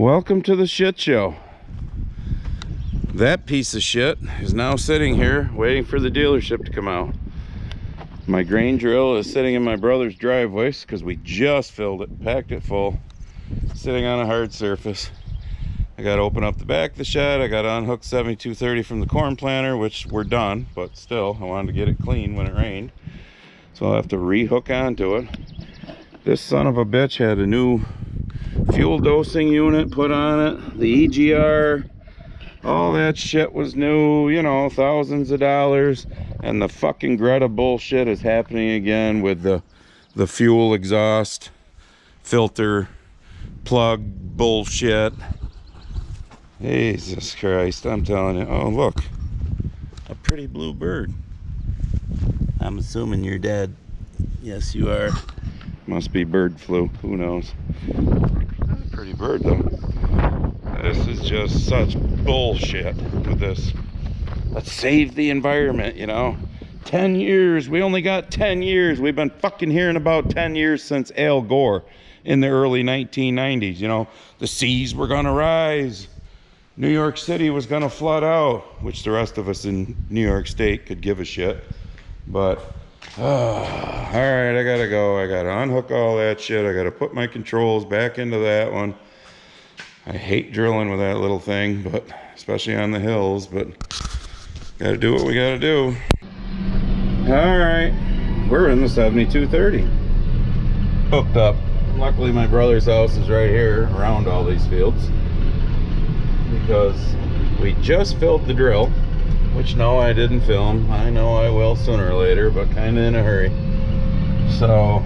Welcome to the shit show. That piece of shit is now sitting here waiting for the dealership to come out. My grain drill is sitting in my brother's driveway because we just filled it, packed it full, sitting on a hard surface. I got to open up the back of the shed. I got to unhook 7230 from the corn planter, which we're done, but still I wanted to get it clean when it rained, so I'll have to rehook onto it. This son of a bitch had a new fuel dosing unit put on it, the EGR, all that shit was new, you know, thousands of dollars. And the fucking GRETA bullshit is happening again with the fuel exhaust filter plug bullshit. Jesus Christ, I'm telling you. Oh, look, a pretty blue bird. I'm assuming you're dead. Yes, you are. Must be bird flu, who knows. That's a pretty bird though. This is just such bullshit with this. Let's save the environment, you know. 10 years, we only got 10 years. We've been fucking hearing about 10 years since Al Gore in the early 1990s, you know. The seas were gonna rise. New York City was gonna flood out, which the rest of us in New York State could give a shit. But, all right, I gotta go. I gotta unhook all that shit. I gotta put my controls back into that one. I hate drilling with that little thing, but especially on the hills, but gotta do what we gotta do. All right, we're in the 7230. Hooked up. Luckily my brother's house is right here around all these fields, because we just filled the drill, which no, I didn't film. I know I will sooner or later, but kind of in a hurry. So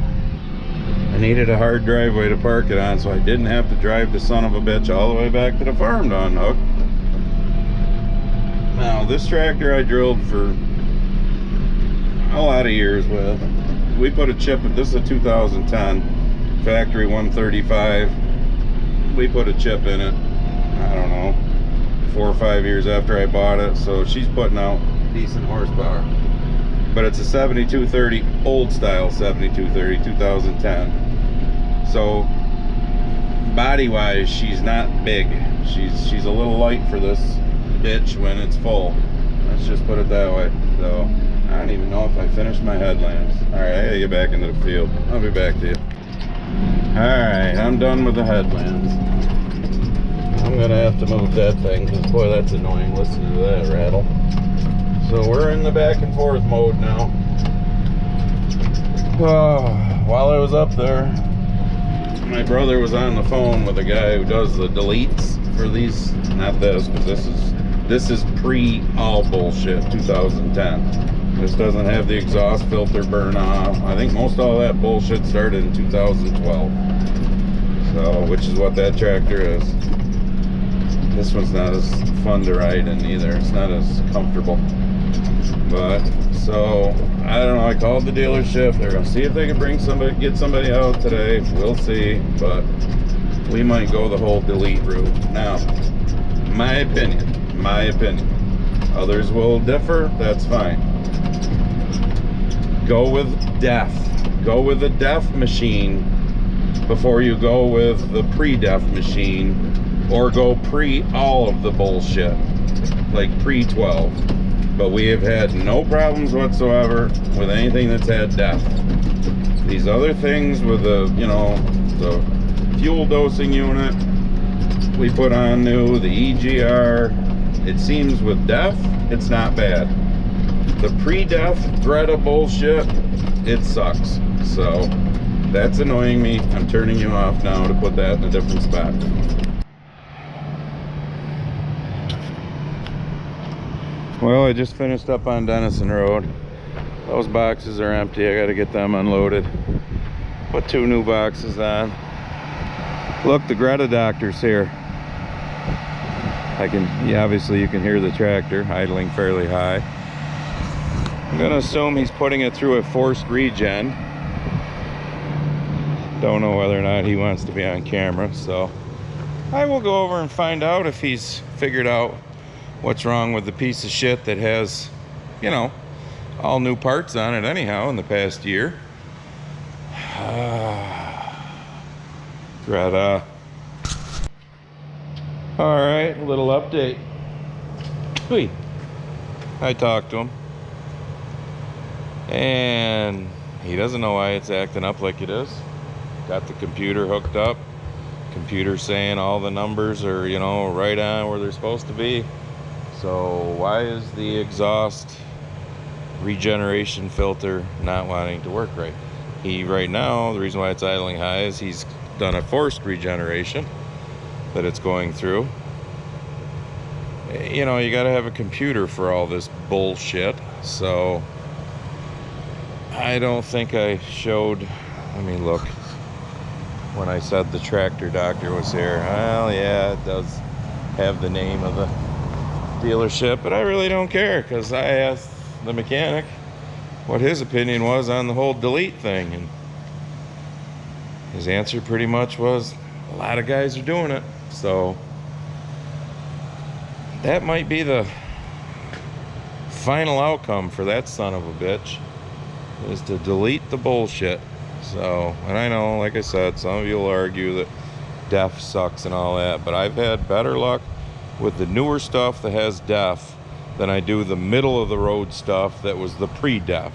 I needed a hard driveway to park it on, so I didn't have to drive the son of a bitch all the way back to the farm to unhook. Now this tractor I drilled for a lot of years with. We put a chip, this is a 2010 factory 135. We put a chip in it, I don't know, 4 or 5 years after I bought it, so she's putting out decent horsepower. But it's a 7230, old style 7230, 2010. So body wise, she's not big. She's a little light for this bitch when it's full. Let's just put it that way. So I don't even know if I finished my headlamps. All right, I gotta get back into the field. I'll be back to you. All right, I'm done with the headlamps. I'm gonna have to move that thing because boy, that's annoying. Listen to that rattle. So we're in the back and forth mode now. While I was up there, my brother was on the phone with a guy who does the deletes for these. Not this, because this is pre all bullshit 2010. This doesn't have the exhaust filter burn off. I think most all that bullshit started in 2012. So, which is what that tractor is. This one's not as fun to ride in either. It's not as comfortable. But, so, I don't know. I called the dealership. They're going to see if they can bring somebody, get somebody out today. We'll see. But we might go the whole delete route. Now, my opinion. Others will differ. That's fine. Go with DEF. Go with the DEF machine before you go with the pre-DEF machine. Or go pre all of the bullshit, like pre-12. But we have had no problems whatsoever with anything that's had DEF. These other things with the, you know, the fuel dosing unit we put on new, the EGR, it seems with DEF, it's not bad. The pre-DEF GRETA bullshit, it sucks. So that's annoying me. I'm turning you off now to put that in a different spot. Well, I just finished up on Dalton Road. Those boxes are empty. I got to get them unloaded. Put 2 new boxes on. Look, the GRETA doctor's here. Obviously you can hear the tractor idling fairly high. I'm gonna assume he's putting it through a forced regen. Don't know whether or not he wants to be on camera, so I will go over and find out if he's figured out what's wrong with the piece of shit that has, you know, all new parts on it anyhow in the past year. GRETA. All right, a little update. Whee. I talked to him, and he doesn't know why it's acting up like it is. Got the computer hooked up. Computer saying all the numbers are, you know, right on where they're supposed to be. So why is the exhaust regeneration filter not wanting to work right? Right now, the reason why it's idling high is he's done a forced regeneration that it's going through. You know, you got to have a computer for all this bullshit. So I don't think I showed. I mean, look, when I said the tractor doctor was here, well, yeah, it does have the name of the dealership, but I really don't care, because I asked the mechanic what his opinion was on the whole delete thing, and his answer pretty much was a lot of guys are doing it. So that might be the final outcome for that son of a bitch, is to delete the bullshit. So, and I know, like I said, some of you will argue that def sucks and all that, but I've had better luck with the newer stuff that has def than I do the middle of the road stuff that was the pre-def.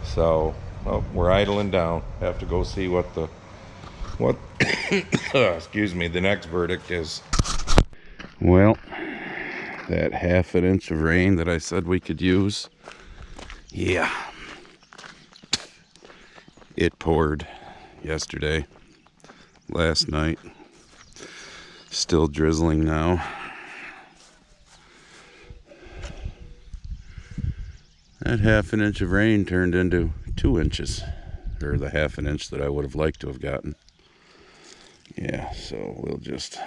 So, well, we're idling down. Have to go see what excuse me, the next verdict is. Well, that 1/2 inch of rain that I said we could use, yeah, it poured yesterday, last night, still drizzling now. That 1/2 inch of rain turned into 2 inches, or the 1/2 inch that I would have liked to have gotten. Yeah, so we'll just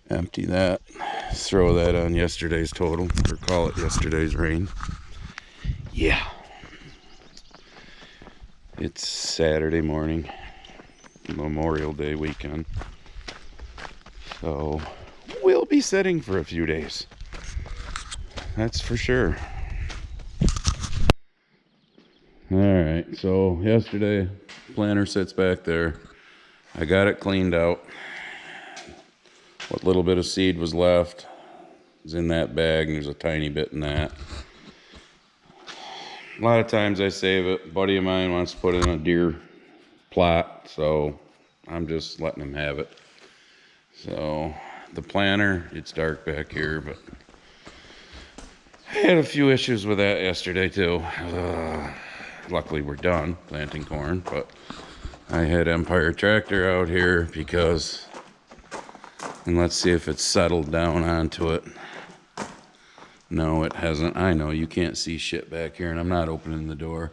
empty that, throw that on yesterday's total, or call it yesterday's rain. Yeah. It's Saturday morning, Memorial Day weekend, so we'll be sitting for a few days. That's for sure. Alright, so yesterday, planter sits back there. I got it cleaned out. What little bit of seed was left is in that bag, and there's a tiny bit in that. A lot of times I save it. A buddy of mine wants to put in a deer plot, so I'm just letting him have it. So the planter, it's dark back here, but I had a few issues with that yesterday too. Luckily we're done planting corn, but I had Empire Tractor out here because, and let's see if it's settled down onto it. No, it hasn't. I know you can't see shit back here, and I'm not opening the door.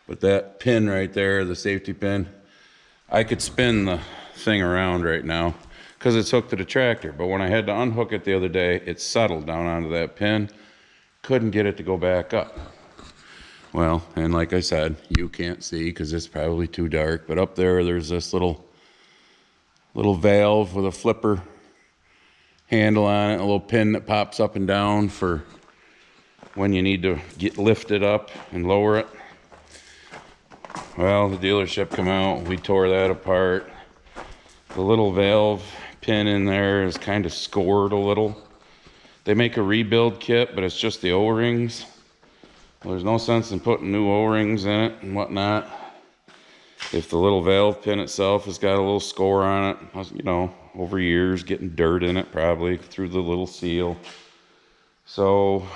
But that pin right there, the safety pin, I could spin the thing around right now because it's hooked to the tractor. But when I had to unhook it the other day, it settled down onto that pin. Couldn't get it to go back up. Well, and like I said, you can't see because it's probably too dark. But up there, there's this little valve with a flipper handle on it, a little pin that pops up and down for when you need to lift it up and lower it. Well, the dealership come out, we tore that apart. The little valve pin in there is kind of scored a little. They make a rebuild kit, but it's just the O-rings. Well, there's no sense in putting new O-rings in it and whatnot if the little valve pin itself has got a little score on it, you know, over years getting dirt in it probably through the little seal. So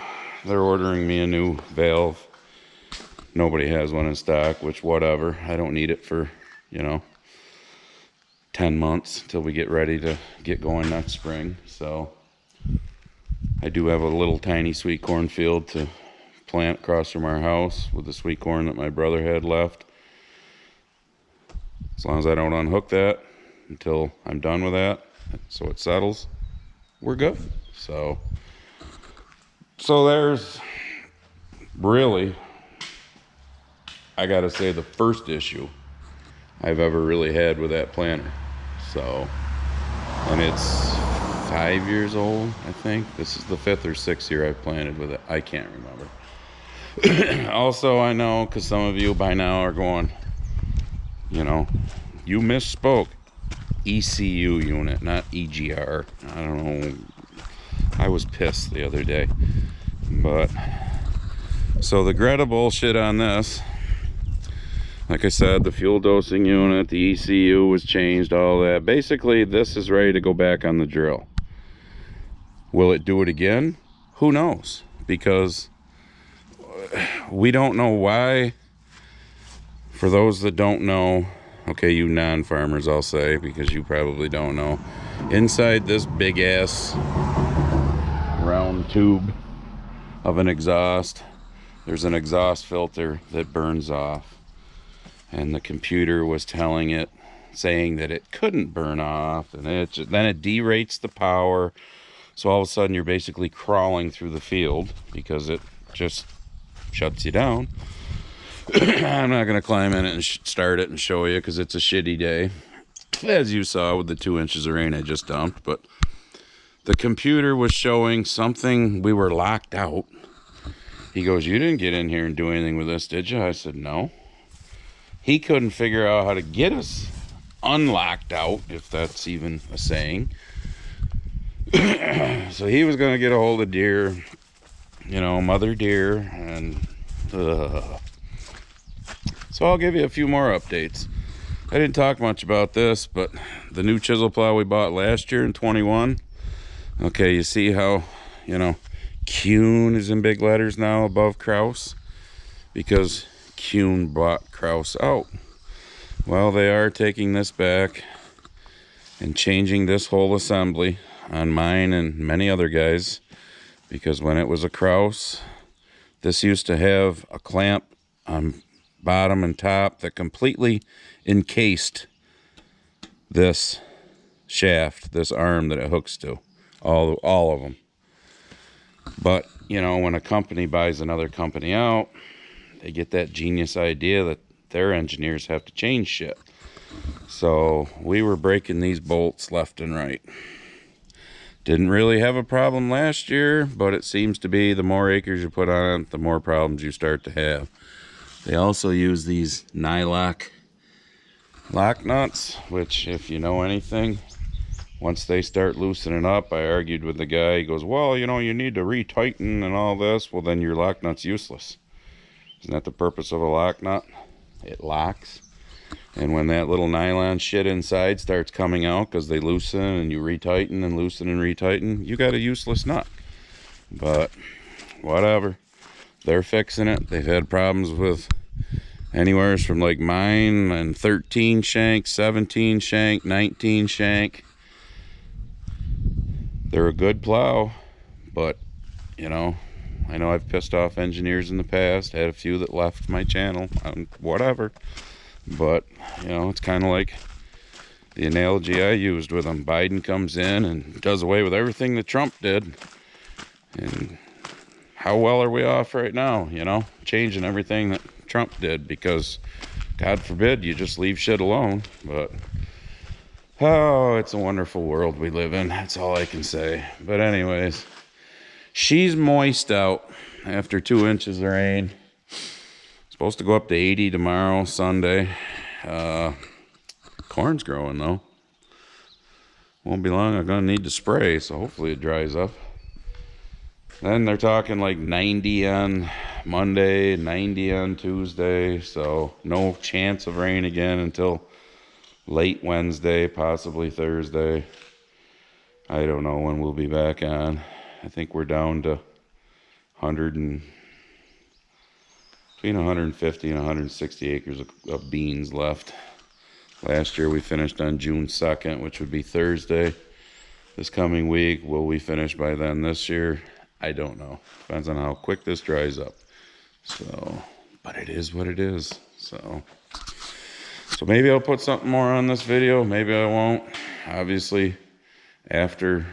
they're ordering me a new valve. Nobody has one in stock, which whatever. I don't need it for, you know, 10 months until we get ready to get going next spring. So I do have a little tiny sweet corn field to plant across from our house with the sweet corn that my brother had left. As long as I don't unhook that until I'm done with that, so it settles, we're good. So there's really, I gotta say, the first issue I've ever really had with that planter. So, and it's 5 years old, I think. This is the 5th or 6th year I've planted with it. I can't remember. Also, I know, because some of you by now are going, you know, you misspoke. ECU unit, not EGR. I don't know. I was pissed the other day. But, so the GRETA bullshit on this, like I said, the fuel dosing unit, the ECU was changed, all that. Basically, this is ready to go back on the drill. Will it do it again? Who knows? Because we don't know why. For those that don't know, okay, you non-farmers, I'll say, because you probably don't know, inside this big ass round tube of an exhaust, there's an exhaust filter that burns off, and the computer was telling it, saying that it couldn't burn off, and then it derates the power, so all of a sudden you're basically crawling through the field because it just shuts you down. I'm not going to climb in it and start it and show you because it's a shitty day, as you saw with the 2 inches of rain I just dumped. But the computer was showing something, we were locked out. He goes, "You didn't get in here and do anything with this, did you?" I said, "No." He couldn't figure out how to get us unlocked out, if that's even a saying. So he was going to get a hold of deer, you know, mother deer, and so I'll give you a few more updates. I didn't talk much about this, but the new chisel plow we bought last year in 21. Okay, you see how, you know, Kuhn is in big letters now above Kraus? Because Kuhn bought Kraus out. Well, they are taking this back and changing this whole assembly on mine and many other guys. Because when it was a Kraus, this used to have a clamp on bottom and top that completely encased this shaft, this arm that it hooks to, all of them. But you know, when a company buys another company out, they get that genius idea that their engineers have to change shit. So we were breaking these bolts left and right. Didn't really have a problem last year, but it seems to be the more acres you put on it, the more problems you start to have. They also use these nylock lock nuts, which, if you know anything, once they start loosening up, I argued with the guy. He goes, "Well, you know, you need to retighten and all this." Well, then your lock nut's useless. Isn't that the purpose of a lock nut? It locks. And when that little nylon shit inside starts coming out because they loosen and you retighten and loosen and retighten, you got a useless nut. But whatever. They're fixing it. They've had problems with anywhere from like mine and 13 shank, 17 shank, 19 shank. They're a good plow, but you know I've pissed off engineers in the past, had a few that left my channel, whatever. But you know, it's kind of like the analogy I used with them. Biden comes in and does away with everything that Trump did, and how well are we off right now, you know, changing everything that Trump did, because God forbid you just leave shit alone. But oh, it's a wonderful world we live in, that's all I can say. But anyways, she's moist out after 2 inches of rain. Supposed to go up to 80 tomorrow, Sunday. Corn's growing though. Won't be long, I'm gonna need to spray, so hopefully it dries up. Then they're talking like 90 on Monday, 90 on Tuesday, so no chance of rain again until late Wednesday, possibly Thursday. I don't know when we'll be back on. I think we're down to between 150 and 160 acres of beans left. Last year we finished on June 2nd, which would be Thursday. This coming week, will we finish by then this year? I don't know. Depends on how quick this dries up. So, but it is what it is. So maybe I'll put something more on this video. Maybe I won't. Obviously, after,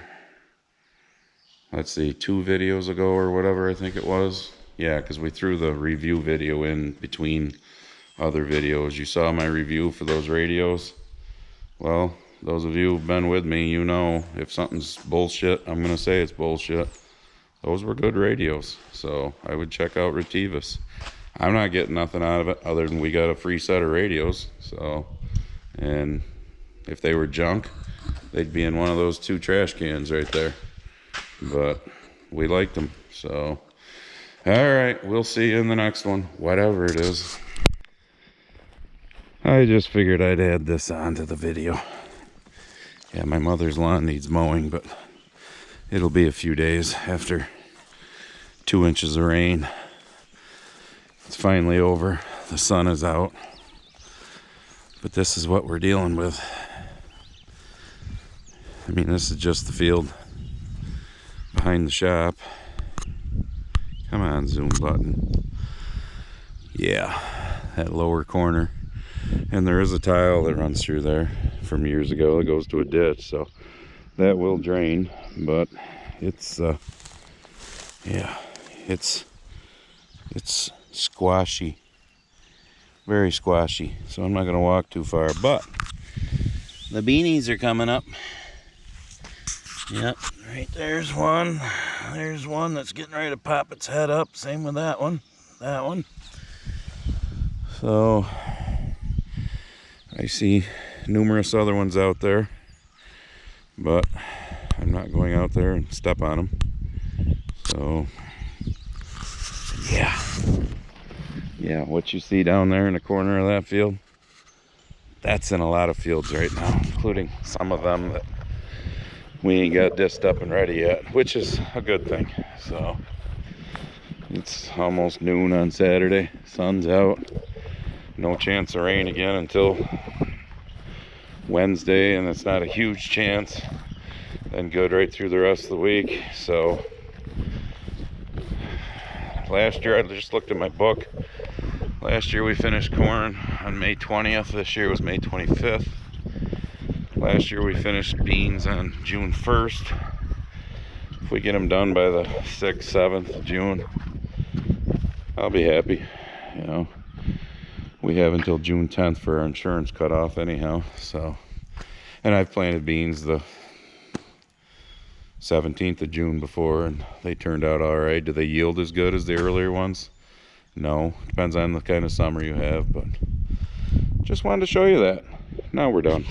let's see, 2 videos ago or whatever I think it was. Yeah, because we threw the review video in between other videos. You saw my review for those radios. Well, those of you who've been with me, you know, if something's bullshit, I'm going to say it's bullshit. Those were good radios, so I would check out Retivas. I'm not getting nothing out of it other than we got a free set of radios. So, and If they were junk, they'd be in one of those 2 trash cans right there. But we liked them, so. All right, we'll see you in the next one, whatever it is. I just figured I'd add this on to the video. Yeah, my mother's lawn needs mowing, but it'll be a few days after 2 inches of rain. It's finally over. The sun is out. But this is what we're dealing with. I mean, this is just the field behind the shop. Come on, zoom button. Yeah, that lower corner. And there is a tile that runs through there from years ago that goes to a ditch, so that will drain. But it's yeah, it's squashy, very squashy, so I'm not gonna walk too far. But the beanies are coming up. Yep, right there's one. There's one that's getting ready to pop its head up. Same with that one. So I see numerous other ones out there, but I'm not going out there and step on them. So yeah, what you see down there in the corner of that field, that's in a lot of fields right now, including some of them that we ain't got disced up and ready yet, which is a good thing. So it's almost noon on Saturday, sun's out, no chance of rain again until Wednesday, and it's not a huge chance. Then good right through the rest of the week. So last year, I just looked at my book. Last year we finished corn on May 20th. This year was May 25th. Last year we finished beans on June 1st. If we get them done by the 6th, 7th of June, I'll be happy. You know, we have until June 10th for our insurance cutoff anyhow. So, and I've planted beans the 17th of June before, and they turned out all right. Do they yield as good as the earlier ones? No, depends on the kind of summer you have, but just wanted to show you that. Now we're done.